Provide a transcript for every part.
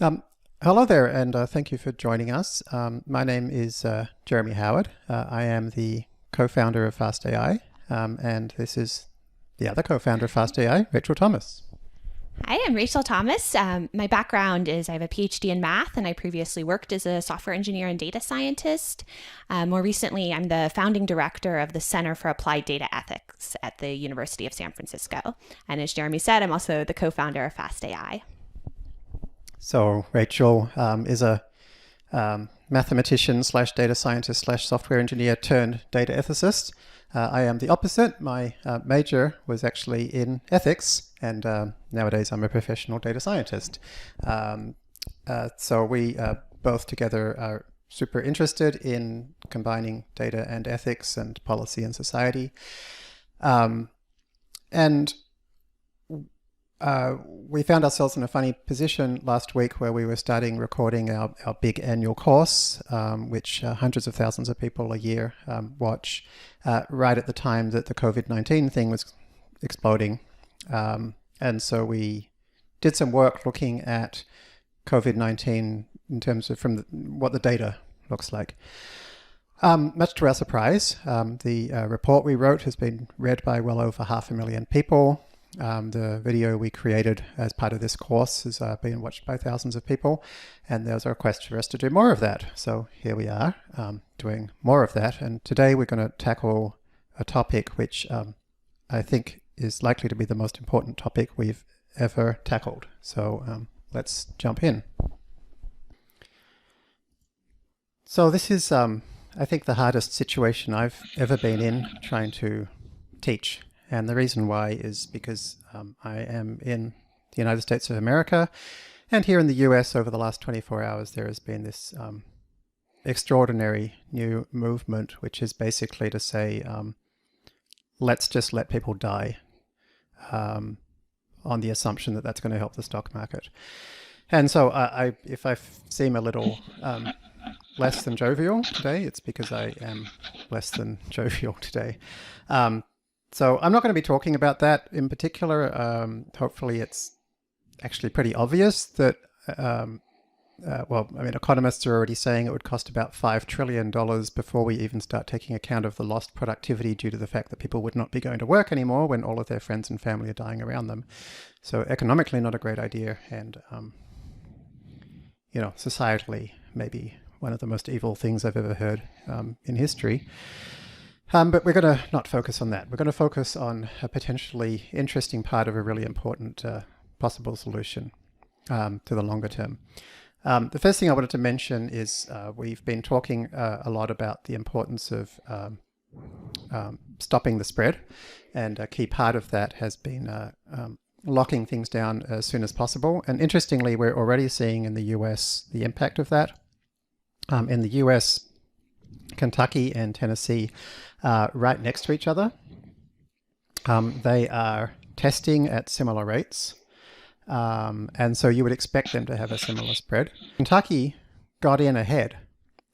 Um, Hello there, and thank you for joining us. My name is Jeremy Howard. I am the co-founder of Fast AI, and this is the other co-founder of Fast AI, Rachel Thomas. Hi, I'm Rachel Thomas. My background is I have a PhD in math, and I previously worked as a software engineer and data scientist. More recently, I'm the founding director of the Center for Applied Data Ethics at the University of San Francisco. And as Jeremy said, I'm also the co founder of Fast AI. So Rachel is a mathematician slash data scientist slash software engineer turned data ethicist. I am the opposite. My major was actually in ethics, and nowadays I'm a professional data scientist. So we both together are super interested in combining data and ethics and policy and society. And we found ourselves in a funny position last week where we were starting recording our big annual course, which hundreds of thousands of people a year watch, right at the time that the COVID-19 thing was exploding. And so we did some work looking at COVID-19 in terms of what the data looks like. Much to our surprise, the report we wrote has been read by well over 500,000 people. The video we created as part of this course has been watched by thousands of people, and there's a request for us to do more of that. So here we are doing more of that, and today we're going to tackle a topic which I think is likely to be the most important topic we've ever tackled. So let's jump in. So this is, I think, the hardest situation I've ever been in trying to teach. And the reason why is because I am in the United States of America, and here in the US over the last 24 hours there has been this extraordinary new movement, which is basically to say, let's just let people die on the assumption that that's going to help the stock market. And so if I seem a little less than jovial today, it's because I am less than jovial today. So I'm not going to be talking about that in particular. Hopefully it's actually pretty obvious that, economists are already saying it would cost about $5 trillion before we even start taking account of the lost productivity due to the fact that people would not be going to work anymore when all of their friends and family are dying around them. So economically not a great idea, and, societally maybe one of the most evil things I've ever heard in history. But we're going to not focus on that. We're going to focus on a potentially interesting part of a really important possible solution to the longer term. The first thing I wanted to mention is we've been talking a lot about the importance of stopping the spread, and a key part of that has been locking things down as soon as possible. And interestingly, we're already seeing in the US the impact of that. In the US, Kentucky and Tennessee are right next to each other. They are testing at similar rates. And so you would expect them to have a similar spread. Kentucky got in ahead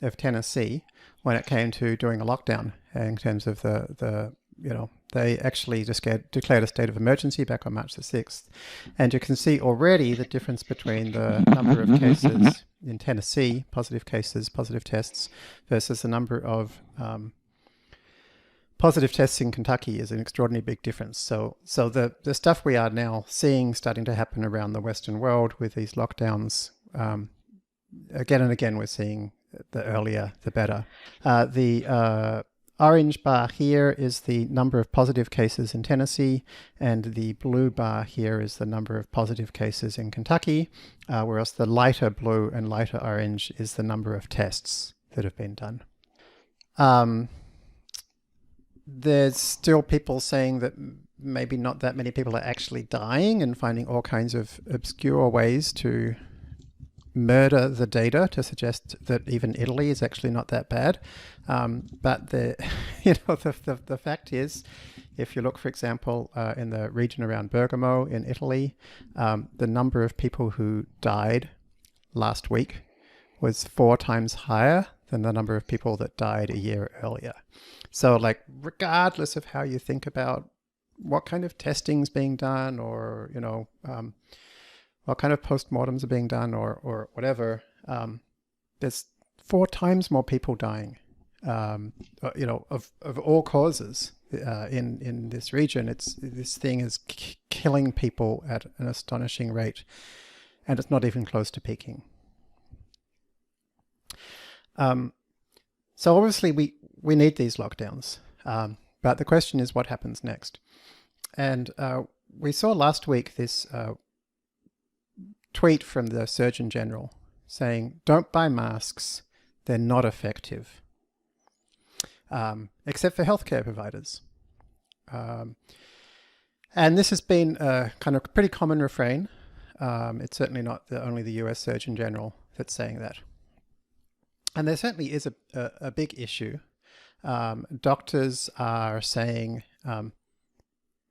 of Tennessee when it came to doing a lockdown in terms of they actually just declared a state of emergency back on March the 6th. And you can see already the difference between the number of cases in Tennessee, positive cases, positive tests, versus the number of positive tests in Kentucky is an extraordinarily big difference. So the stuff we are now seeing starting to happen around the Western world with these lockdowns, again and again, we're seeing the earlier, the better. The orange bar here is the number of positive cases in Tennessee, and the blue bar here is the number of positive cases in Kentucky, whereas the lighter blue and lighter orange is the number of tests that have been done. There's still people saying that maybe not that many people are actually dying, and finding all kinds of obscure ways to murder the data to suggest that even Italy is actually not that bad. But the fact is, if you look, for example, in the region around Bergamo in Italy, the number of people who died last week was 4 times higher than the number of people that died a year earlier. So, regardless of how you think about what kind of testing's being done, or what kind of postmortems are being done or whatever, there's 4 times more people dying, of all causes in this region. This thing is killing people at an astonishing rate, and it's not even close to peaking. So obviously we need these lockdowns, but the question is what happens next. And we saw last week this tweet from the Surgeon General saying, don't buy masks, they're not effective, except for healthcare providers. And this has been a kind of pretty common refrain. It's certainly not only the US Surgeon General that's saying that. And there certainly is a big issue. Doctors are saying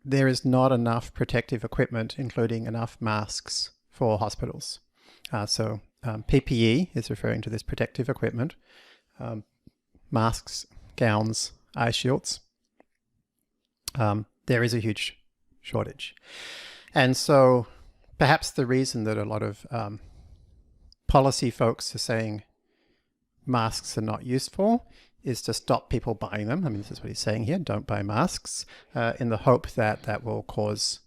there is not enough protective equipment, including enough masks for hospitals. So PPE is referring to this protective equipment, masks, gowns, eye shields. There is a huge shortage. And so perhaps the reason that a lot of policy folks are saying masks are not useful is to stop people buying them. I mean, this is what he's saying here, don't buy masks, in the hope that that will cause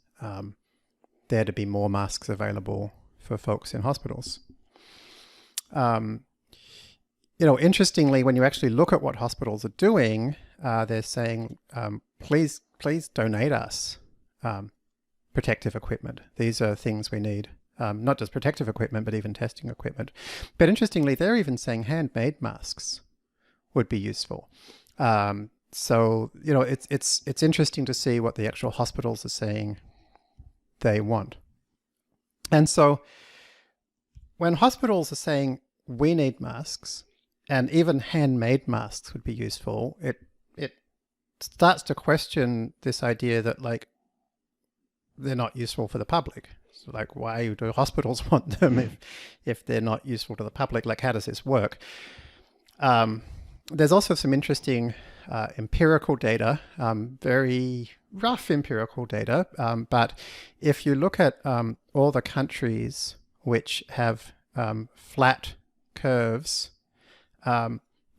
there to be more masks available for folks in hospitals. Interestingly, when you actually look at what hospitals are doing, they're saying, please donate us protective equipment. These are things we need. Not just protective equipment, but even testing equipment. But interestingly, they're even saying handmade masks would be useful. So, it's interesting to see what the actual hospitals are saying they want. And so when hospitals are saying we need masks, and even handmade masks would be useful, it starts to question this idea that, like, they're not useful for the public. So, like, why do hospitals want them if they're not useful to the public? Like, how does this work? There's also some interesting empirical data, very rough empirical data. But if you look at all the countries which have flat curves,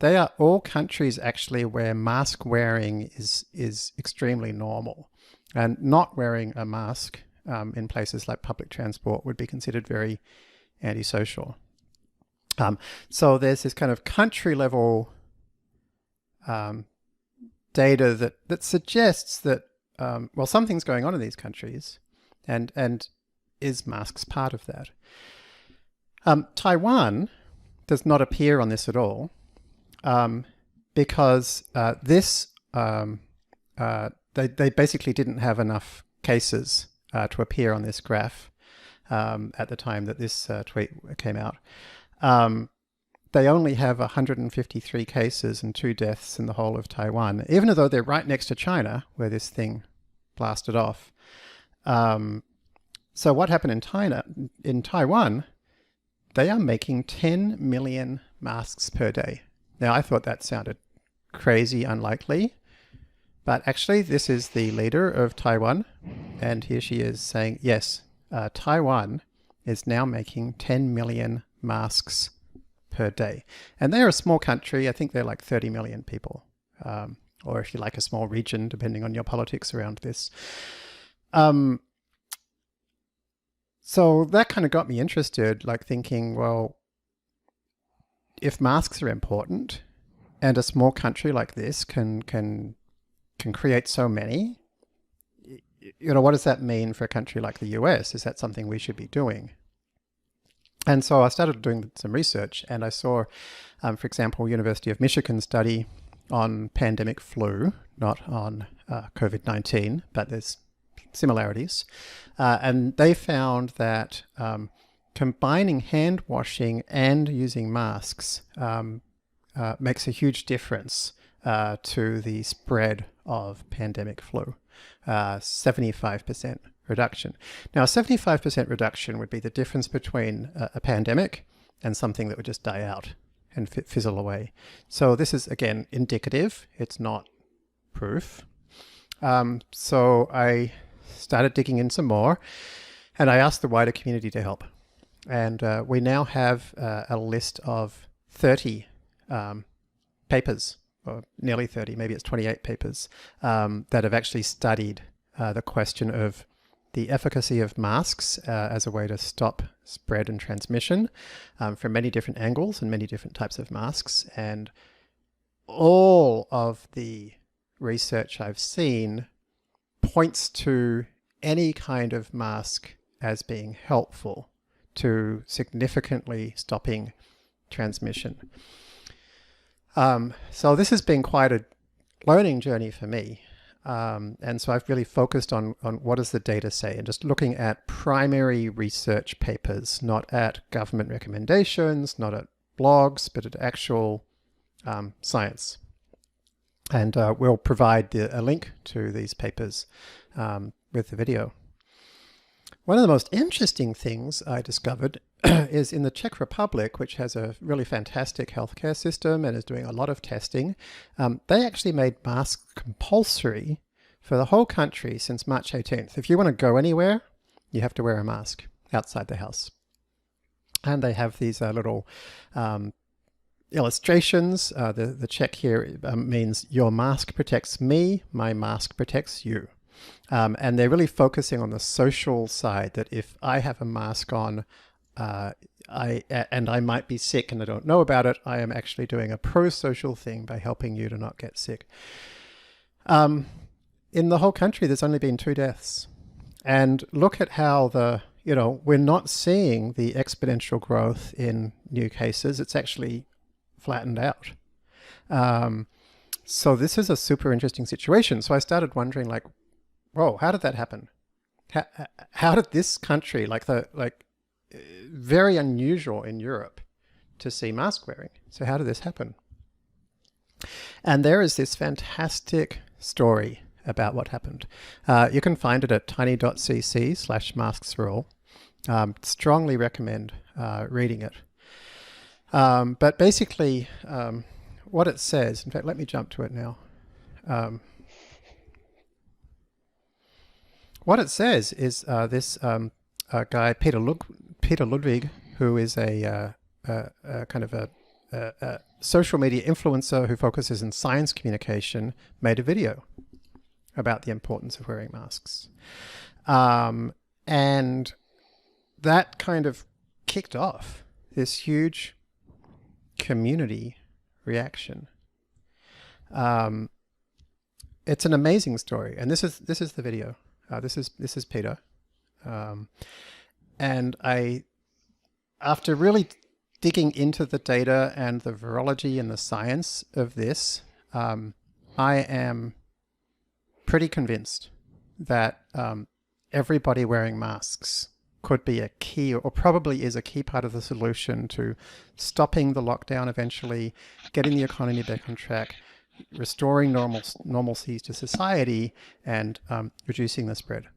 they are all countries actually where mask wearing is extremely normal, and not wearing a mask in places like public transport would be considered very antisocial. So there's this kind of country level data that suggests that something's going on in these countries, and is masks part of that? Taiwan does not appear on this at all, because they basically didn't have enough cases to appear on this graph at the time that this tweet came out. They only have 153 cases and 2 deaths in the whole of Taiwan, even though they're right next to China, where this thing blasted off. So what happened in Taiwan, they are making 10 million masks per day. Now, I thought that sounded crazy unlikely, but actually this is the leader of Taiwan, and here she is saying, yes, Taiwan is now making 10 million masks per day. And they're a small country. I think they're like 30 million people, or if you like, a small region, depending on your politics around this. So that kind of got me interested, like thinking, well, if masks are important and a small country like this can create so many, what does that mean for a country like the US? Is that something we should be doing? And so I started doing some research, and I saw, for example, University of Michigan study on pandemic flu, not on COVID-19, but there's similarities. And they found that combining hand washing and using masks makes a huge difference to the spread of pandemic flu, 75% reduction. Now, a 75% reduction would be the difference between a pandemic and something that would just die out and fizzle away. So this is, again, indicative. It's not proof. So I started digging in some more, And I asked the wider community to help. And we now have a list of 30 papers, or nearly 30, maybe it's 28 papers, that have actually studied the question of the efficacy of masks as a way to stop spread and transmission from many different angles and many different types of masks. And all of the research I've seen points to any kind of mask as being helpful to significantly stopping transmission. So this has been quite a learning journey for me. And so I've really focused on what does the data say, and just looking at primary research papers, not at government recommendations, not at blogs, but at actual science. And we'll provide a link to these papers with the video. One of the most interesting things I discovered is in the Czech Republic, which has a really fantastic healthcare system and is doing a lot of testing. They actually made masks compulsory for the whole country since March 18th. If you want to go anywhere, you have to wear a mask outside the house. And they have these little illustrations. The Czech here means your mask protects me, my mask protects you. And they're really focusing on the social side, that if I have a mask on, and I might be sick and I don't know about it, I am actually doing a pro-social thing by helping you to not get sick. In the whole country, there's only been 2 deaths. And look at how we're not seeing the exponential growth in new cases. It's actually flattened out. So this is a super interesting situation. So I started wondering, like, whoa, how did that happen? How did this country, very unusual in Europe to see mask wearing. So how did this happen? And there is this fantastic story about what happened. You can find it at tiny.cc/masksforall. Strongly recommend reading it. But basically, what it says, in fact, let me jump to it now. What it says is this guy, Peter Ludwig, who is a kind of a social media influencer who focuses in science communication, made a video about the importance of wearing masks. And that kind of kicked off this huge community reaction. It's an amazing story, and this is the video. This is Peter, and after really digging into the data and the virology and the science of this, I am pretty convinced that everybody wearing masks could be a key, or probably is a key part of the solution to stopping the lockdown eventually, getting the economy back on track, restoring normalcy to society, and reducing the spread.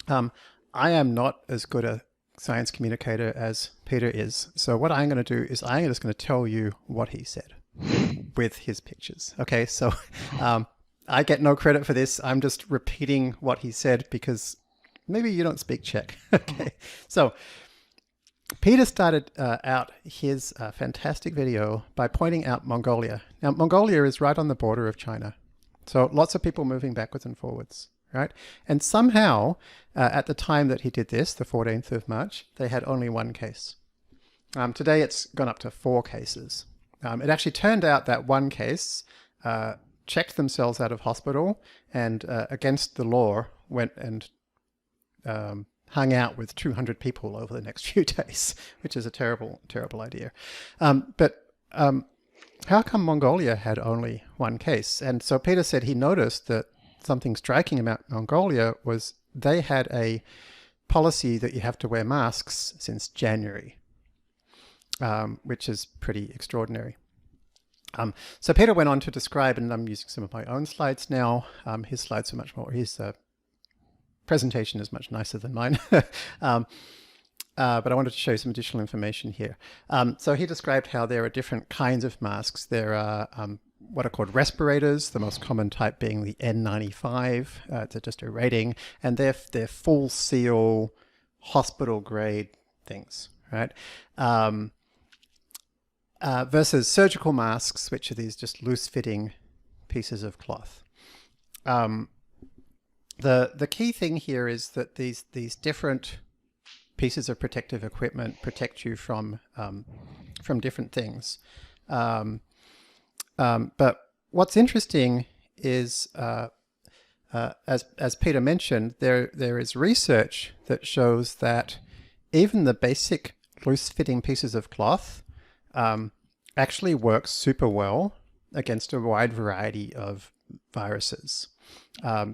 I am not as good a science communicator as Peter is. So what I'm going to do is I'm just going to tell you what he said with his pictures. Okay, so I get no credit for this. I'm just repeating what he said because maybe you don't speak Czech. Okay, so Peter started out his fantastic video by pointing out Mongolia. Now, Mongolia is right on the border of China. So lots of people moving backwards and forwards, right? And somehow, at the time that he did this, the 14th of March, they had only 1 case. Today, it's gone up to 4 cases. It actually turned out that 1 case checked themselves out of hospital and against the law went and hung out with 200 people over the next few days, which is a terrible, terrible idea. But how come Mongolia had only 1 case? And so Peter said he noticed that something striking about Mongolia was they had a policy that you have to wear masks since January, which is pretty extraordinary. So Peter went on to describe, and I'm using some of my own slides now. His slides are much more, his presentation is much nicer than mine. But I wanted to show you some additional information here. So he described how there are different kinds of masks. There are what are called respirators, the most common type being the N95. It's just a rating, and they're full seal hospital grade things, right? Versus surgical masks, which are these just loose fitting pieces of cloth. The key thing here is that these different pieces of protective equipment protect you from different things. But what's interesting is, as Peter mentioned, there is research that shows that even the basic loose-fitting pieces of cloth actually work super well against a wide variety of viruses.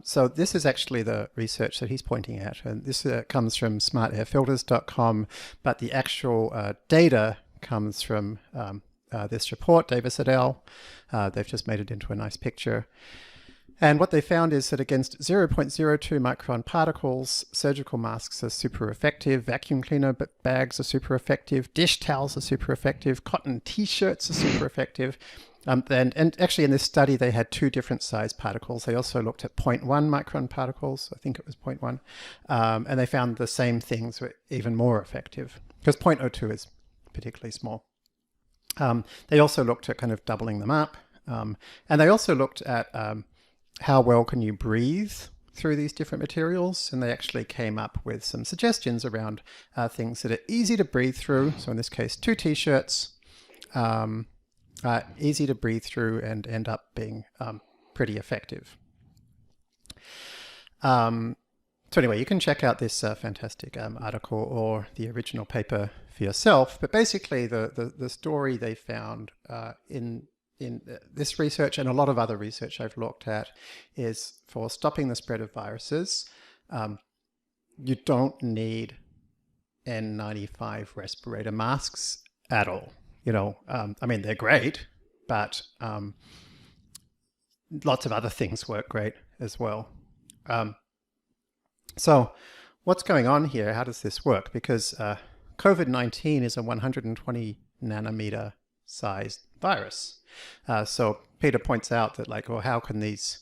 So this is actually the research that he's pointing at, and this comes from smartairfilters.com, but the actual data comes from this report, Davis et al. They've just made it into a nice picture. And what they found is that against 0.02 micron particles, surgical masks are super effective, vacuum cleaner bags are super effective, dish towels are super effective, cotton t-shirts are super effective. And actually in this study, they had two different size particles. They also looked at 0.1 micron particles. I think it was 0.1. And they found the same things were even more effective because 0.02 is particularly small. They also looked at kind of doubling them up. And they also looked at how well can you breathe through these different materials. And they actually came up with some suggestions around things that are easy to breathe through. So in this case, 2 t-shirts. Easy to breathe through and end up being pretty effective. So anyway, you can check out this fantastic article or the original paper for yourself. But basically, the story they found in this research and a lot of other research I've looked at is for stopping the spread of viruses, you don't need N95 respirator masks at all. You know, I mean, they're great, but lots of other things work great as well. So what's going on here? How does this work? Because COVID-19 is a 120 nanometer sized virus. So Peter points out that like, well, how can these,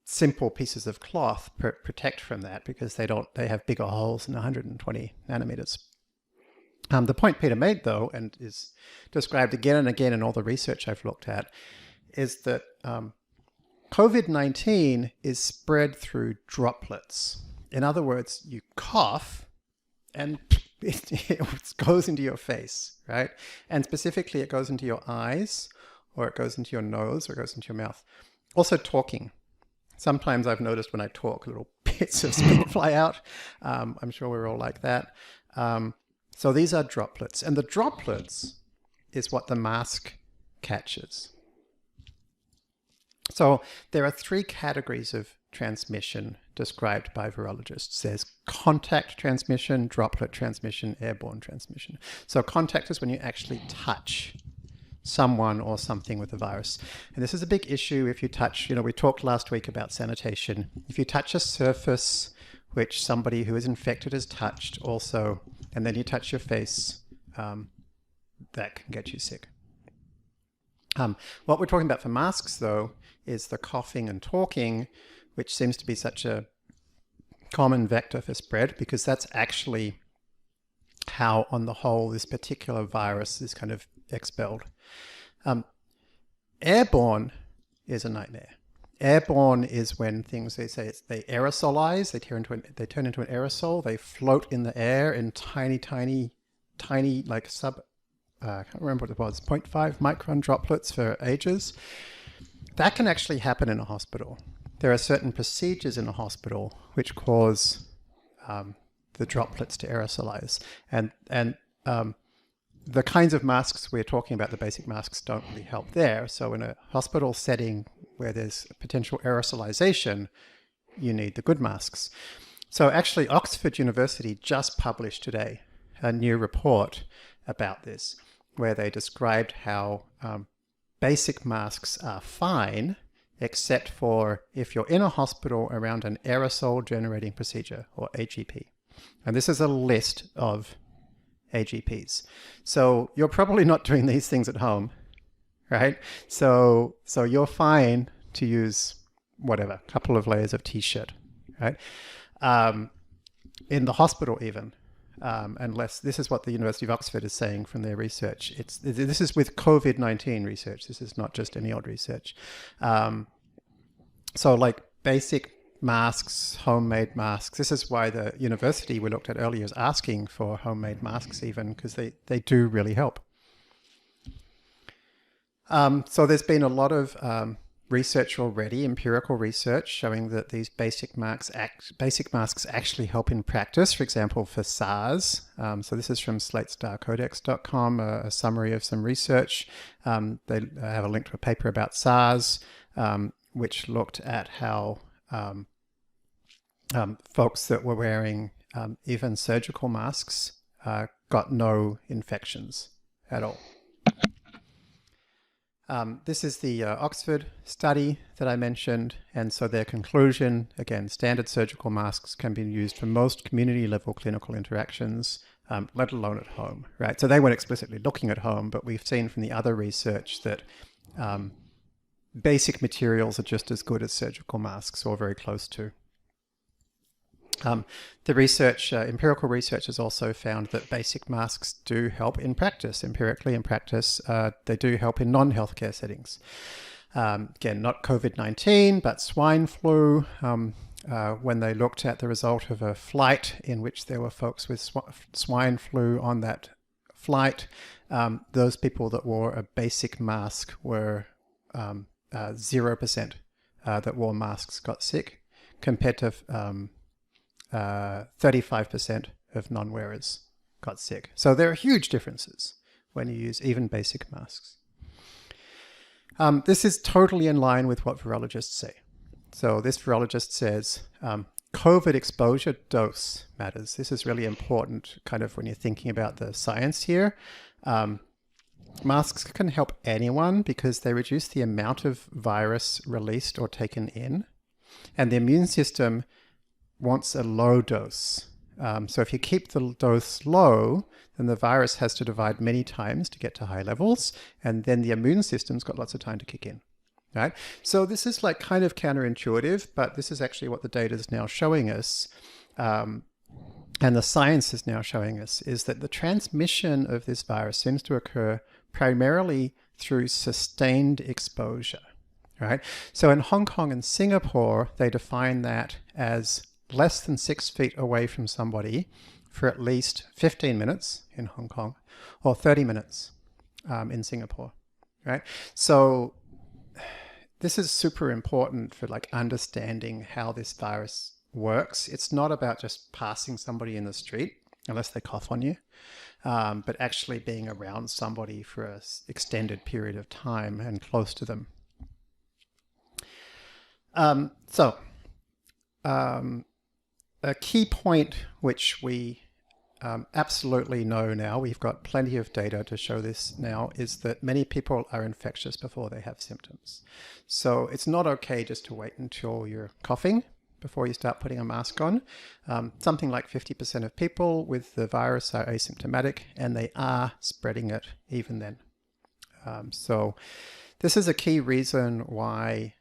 simple pieces of cloth protect from that? Because they have bigger holes than 120 nanometers. The point Peter made, though, and is described again and again in all the research I've looked at, is that COVID-19 is spread through droplets. In other words, you cough and it goes into your face, right? And specifically, it goes into your eyes, or it goes into your nose, or it goes into your mouth. Also talking. Sometimes I've noticed when I talk, little bits of spit fly out. I'm sure we're all like that. So these are droplets, and the droplets is what the mask catches. So there are 3 categories of transmission described by virologists. There's contact transmission, droplet transmission, airborne transmission. So contact is when you actually touch someone or something with the virus. And this is a big issue if you touch, we talked last week about sanitation. If you touch a surface which somebody who is infected has touched also, and then you touch your face, that can get you sick. What we're talking about for masks, though, is the coughing and talking, which seems to be such a common vector for spread, because that's actually how, on the whole, this particular virus is kind of expelled. Airborne is a nightmare. Airborne is when things, they aerosolize, they turn into an aerosol, they float in the air in tiny, like I can't remember what it was, 0.5 micron droplets for ages. That can actually happen in a hospital. There are certain procedures in a hospital which cause the droplets to aerosolize. And the kinds of masks we're talking about, the basic masks, don't really help there. So in a hospital setting where there's potential aerosolization, you need the good masks. So actually, Oxford University just published today a new report about this, where they described how basic masks are fine, except for if you're in a hospital around an aerosol generating procedure, or AGP. And this is a list of AGPs. So you're probably not doing these things at home, right? So you're fine to use whatever, a couple of layers of t-shirt, right? in the hospital even. Unless this is what the University of Oxford is saying from their research. This is with COVID-19 research. This is not just any old research. So like basic masks, homemade masks. This is why the university we looked at earlier is asking for homemade masks even, because they do really help. So there's been a lot of research already, empirical research, showing that these basic masks actually help in practice. For example, for SARS. So this is from slatestarcodex.com, a summary of some research. They have a link to a paper about SARS, which looked at how folks that were wearing even surgical masks got no infections at all. This is the Oxford study that I mentioned, and so their conclusion, again, standard surgical masks can be used for most community-level clinical interactions, let alone at home, right? So they weren't explicitly looking at home, but we've seen from the other research that basic materials are just as good as surgical masks, or very close to. The research, empirical research, has also found that basic masks do help in practice. Empirically, in practice, they do help in non-healthcare settings. Again, not COVID-19, but swine flu. When they looked at the result of a flight in which there were folks with swine flu on that flight, those people that wore a basic mask were 0% that wore masks got sick, compared to 35% of non-wearers got sick. So there are huge differences when you use even basic masks. This is totally in line with what virologists say. So this virologist says COVID exposure dose matters. This is really important kind of when you're thinking about the science here. Masks can help anyone because they reduce the amount of virus released or taken in. And the immune system wants a low dose. So if you keep the dose low, then the virus has to divide many times to get to high levels, and then the immune system's got lots of time to kick in, right? So this is like kind of counterintuitive, but this is actually what the data is now showing us, and the science is now showing us, is that the transmission of this virus seems to occur primarily through sustained exposure, right? So in Hong Kong and Singapore, they define that as less than 6 feet away from somebody for at least 15 minutes in Hong Kong, or 30 minutes in Singapore, right? So this is super important for like understanding how this virus works. It's not about just passing somebody in the street, unless they cough on you, but actually being around somebody for an extended period of time and close to them. A key point which we absolutely know now, we've got plenty of data to show this now, is that many people are infectious before they have symptoms. So it's not okay just to wait until you're coughing before you start putting a mask on. Something like 50% of people with the virus are asymptomatic, and they are spreading it even then. So this is a key reason why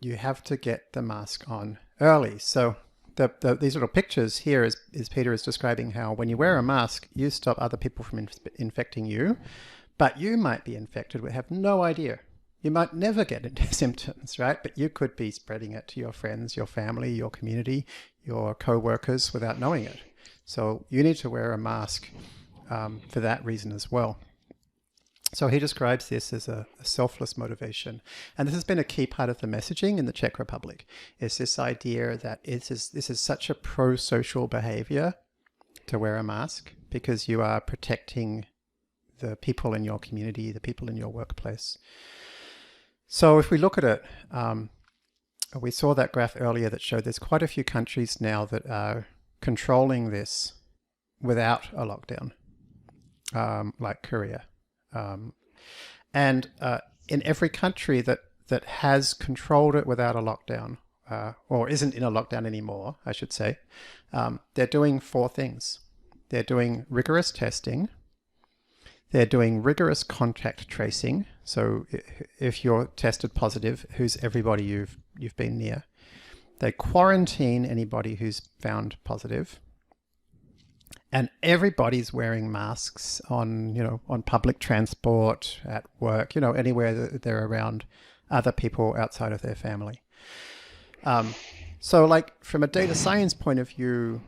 you have to get the mask on early. So these little pictures here is Peter is describing how when you wear a mask, you stop other people from infecting you, but you might be infected but have no idea. You might never get into symptoms, right? But you could be spreading it to your friends, your family, your community, your co-workers without knowing it. So you need to wear a mask for that reason as well. So he describes this as a selfless motivation. And this has been a key part of the messaging in the Czech Republic, is this idea that this is such a pro-social behavior to wear a mask, because you are protecting the people in your community, the people in your workplace. So if we look at it, we saw that graph earlier that showed there's quite a few countries now that are controlling this without a lockdown, like Korea. And in every country that has controlled it without a lockdown, or isn't in a lockdown anymore, I should say, they're doing 4 things. They're doing rigorous testing. They're doing rigorous contact tracing. So if you're tested positive, who's everybody you've been near? They quarantine anybody who's found positive. And everybody's wearing masks on public transport, at work, anywhere that they're around other people outside of their family. So like from a data science point of view,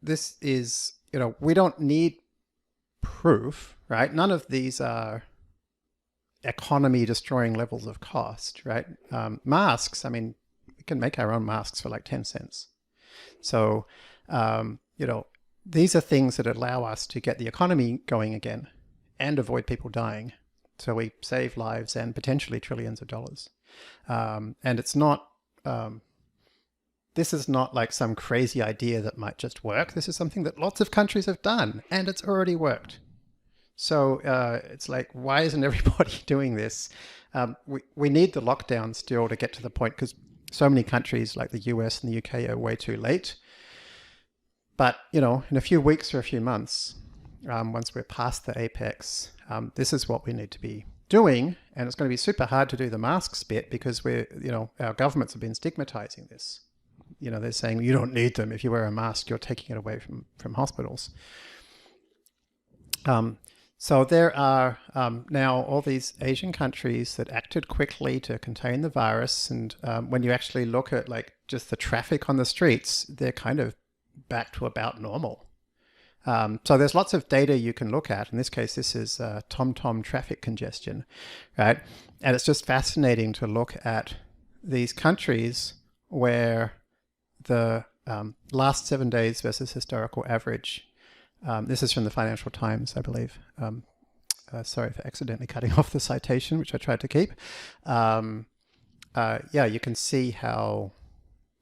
this is, we don't need proof, right? None of these are economy destroying levels of cost, right? Masks, we can make our own masks for like 10 cents. So, these are things that allow us to get the economy going again and avoid people dying. So we save lives and potentially trillions of dollars. And it's not, this is not like some crazy idea that might just work. This is something that lots of countries have done and it's already worked. So it's like, why isn't everybody doing this? We need the lockdown still to get to the point, because so many countries like the US and the UK are way too late. But, in a few weeks or a few months, once we're past the apex, this is what we need to be doing. And it's going to be super hard to do the masks bit because our governments have been stigmatizing this. They're saying you don't need them. If you wear a mask, you're taking it away from hospitals. So there are now all these Asian countries that acted quickly to contain the virus. And when you actually look at like just the traffic on the streets, they're kind of back to about normal. So there's lots of data you can look at. In this case, this is TomTom traffic congestion, right? And it's just fascinating to look at these countries where the last 7 days versus historical average. This is from the Financial Times, I believe. Sorry for accidentally cutting off the citation, which I tried to keep. You can see how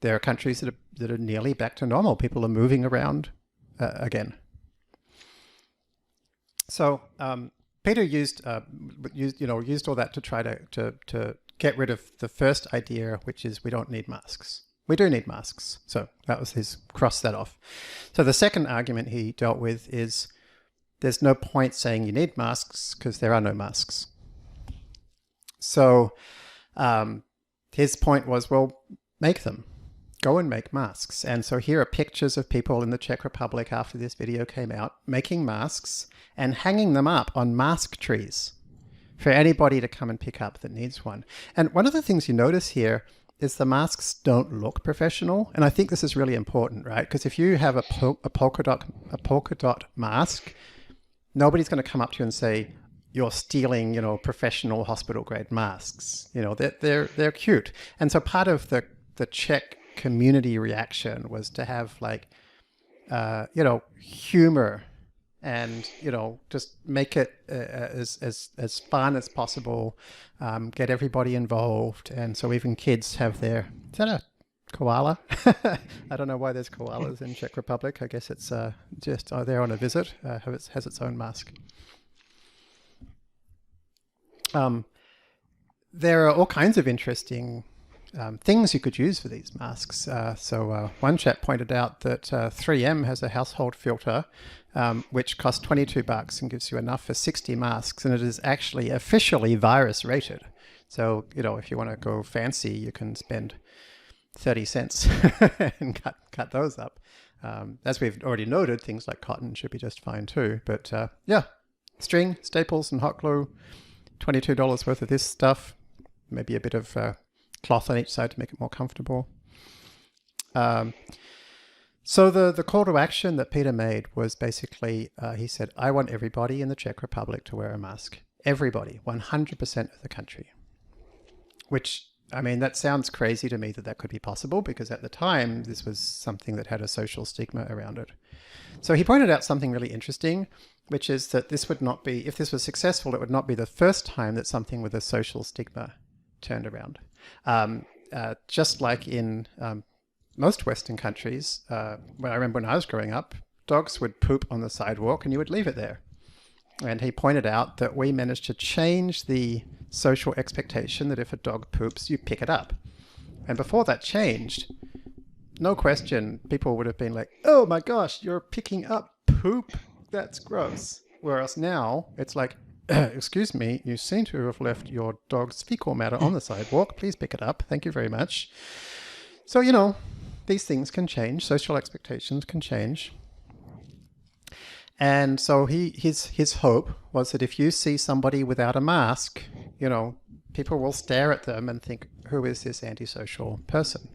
there are countries that are nearly back to normal. People are moving around again. So Peter used all that to try to get rid of the first idea, which is we don't need masks. We do need masks. So that was his cross that off. So the second argument he dealt with is there's no point saying you need masks because there are no masks. So his point was, well, make them. Go and make masks. And so here are pictures of people in the Czech Republic after this video came out making masks and hanging them up on mask trees for anybody to come and pick up that needs one. And one of the things you notice here is the masks don't look professional. And I think this is really important, right? Because if you have a polka dot mask, nobody's going to come up to you and say, you're stealing, professional hospital grade masks. They're cute. And so part of the Czech community reaction was to have like, humor and, just make it as fun as possible, get everybody involved. And so even kids have is that a koala? I don't know why there's koalas in Czech Republic. I guess it's just they're on a visit, has its own mask. There are all kinds of interesting things you could use for these masks. So one chap pointed out that 3M has a household filter which costs $22 and gives you enough for 60 masks, and it is actually officially virus rated. So, if you want to go fancy, you can spend 30 cents and cut those up. As we've already noted, things like cotton should be just fine too. But string, staples, and hot glue, $22 worth of this stuff, maybe a bit of cloth on each side to make it more comfortable. So the call to action that Peter made was basically, he said, I want everybody in the Czech Republic to wear a mask. Everybody, 100% of the country. Which, that sounds crazy to me that could be possible, because at the time, this was something that had a social stigma around it. So he pointed out something really interesting, which is that this would not be, if this was successful, it would not be the first time that something with a social stigma turned around. Just like in most Western countries, I remember when I was growing up, dogs would poop on the sidewalk and you would leave it there. And he pointed out that we managed to change the social expectation that if a dog poops, you pick it up. And before that changed, no question, people would have been like, oh my gosh, you're picking up poop? That's gross. Whereas now, it's like, excuse me, you seem to have left your dog's fecal matter on the sidewalk. Please pick it up. Thank you very much. So, these things can change. Social expectations can change. And so his hope was that if you see somebody without a mask, people will stare at them and think, who is this antisocial person?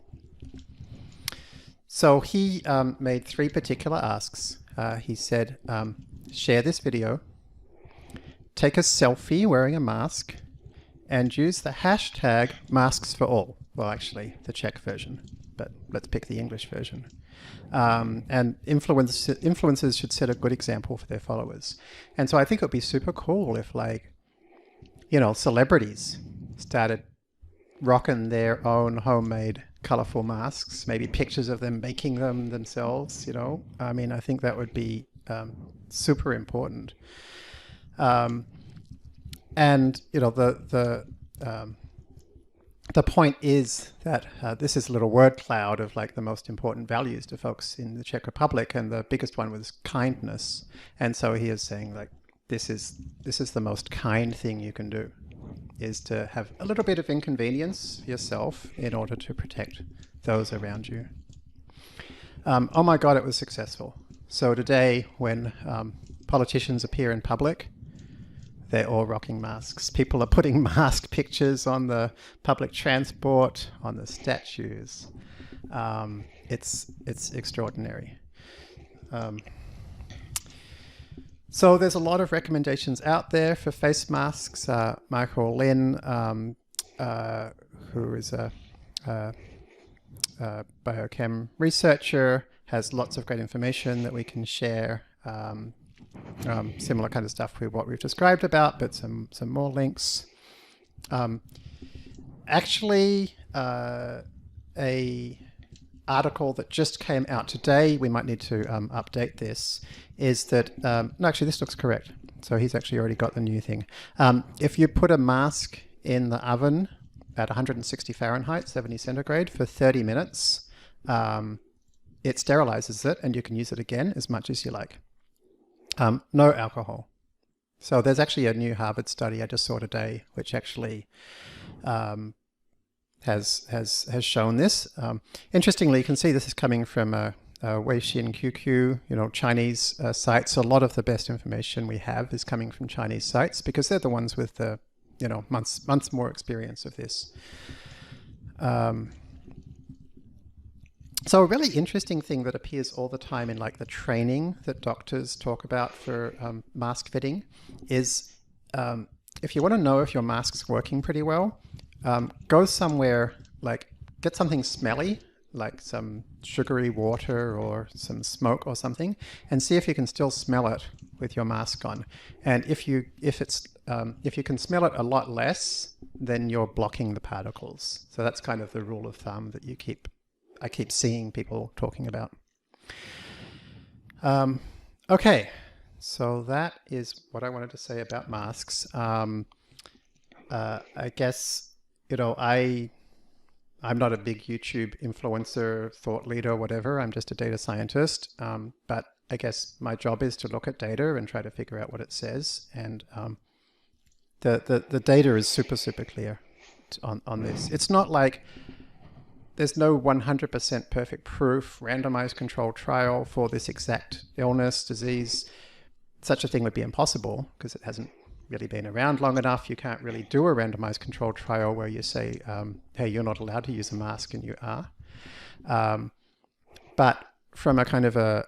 So he made 3 particular asks. He said, share this video, take a selfie wearing a mask, and use the hashtag masks for all. Well, actually, the Czech version, but let's pick the English version. And influencers should set a good example for their followers. And so I think it would be super cool if, celebrities started rocking their own homemade colorful masks, maybe pictures of them making them themselves, I think that would be super important. And the point is that this is a little word cloud of the most important values to folks in the Czech Republic, and the biggest one was kindness. And so he is saying this is the most kind thing you can do, is to have a little bit of inconvenience yourself in order to protect those around you. Oh my God, it was successful. So today, when politicians appear in public, they're all rocking masks. People are putting mask pictures on the public transport, on the statues. It's extraordinary. So there's a lot of recommendations out there for face masks. Michael Lin, who is a biochem researcher, has lots of great information that we can share. Similar kind of stuff with what we've described about, but some more links. Actually, a article that just came out today, we might need to update this, is that, no, actually this looks correct. So he's actually already got the new thing. If you put a mask in the oven at 160 Fahrenheit, 70 centigrade for 30 minutes, it sterilizes it and you can use it again as much as you like. No alcohol. So there's actually a new Harvard study I just saw today, which actually has shown this. Interestingly, you can see this is coming from Weixin QQ, Chinese sites. A lot of the best information we have is coming from Chinese sites because they're the ones with the months more experience of this. So a really interesting thing that appears all the time in the training that doctors talk about for mask fitting is if you want to know if your mask's working pretty well, go somewhere, get something smelly, like some sugary water or some smoke or something, and see if you can still smell it with your mask on. And if you can smell it a lot less, then you're blocking the particles. So that's kind of the rule of thumb that I keep seeing people talking about. Okay, so that is what I wanted to say about masks. I guess, I'm not a big YouTube influencer, thought leader, whatever. I'm just a data scientist. But I guess my job is to look at data and try to figure out what it says. And the data is super, super clear on this. It's not like there's no 100% perfect proof, randomized controlled trial for this exact illness, disease. Such a thing would be impossible because it hasn't really been around long enough. You can't really do a randomized controlled trial where you say, hey, you're not allowed to use a mask and you are. But from a kind of a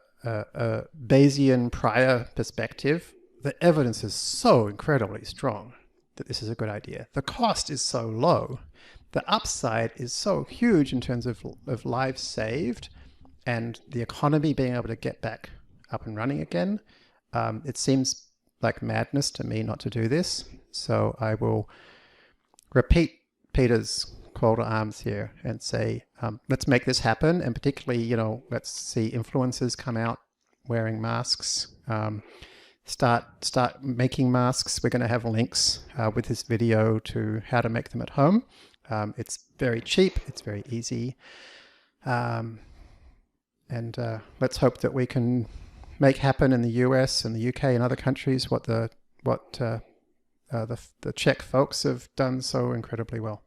Bayesian prior perspective, the evidence is so incredibly strong that this is a good idea. The cost is so low. The upside is so huge in terms of lives saved and the economy being able to get back up and running again. It seems like madness to me not to do this. So I will repeat Peter's call to arms here and say, let's make this happen. And particularly, let's see influencers come out wearing masks, start making masks. We're going to have links with this video to how to make them at home. It's very cheap. It's very easy. And let's hope that we can make happen in the US and the UK and other countries what the Czech folks have done so incredibly well.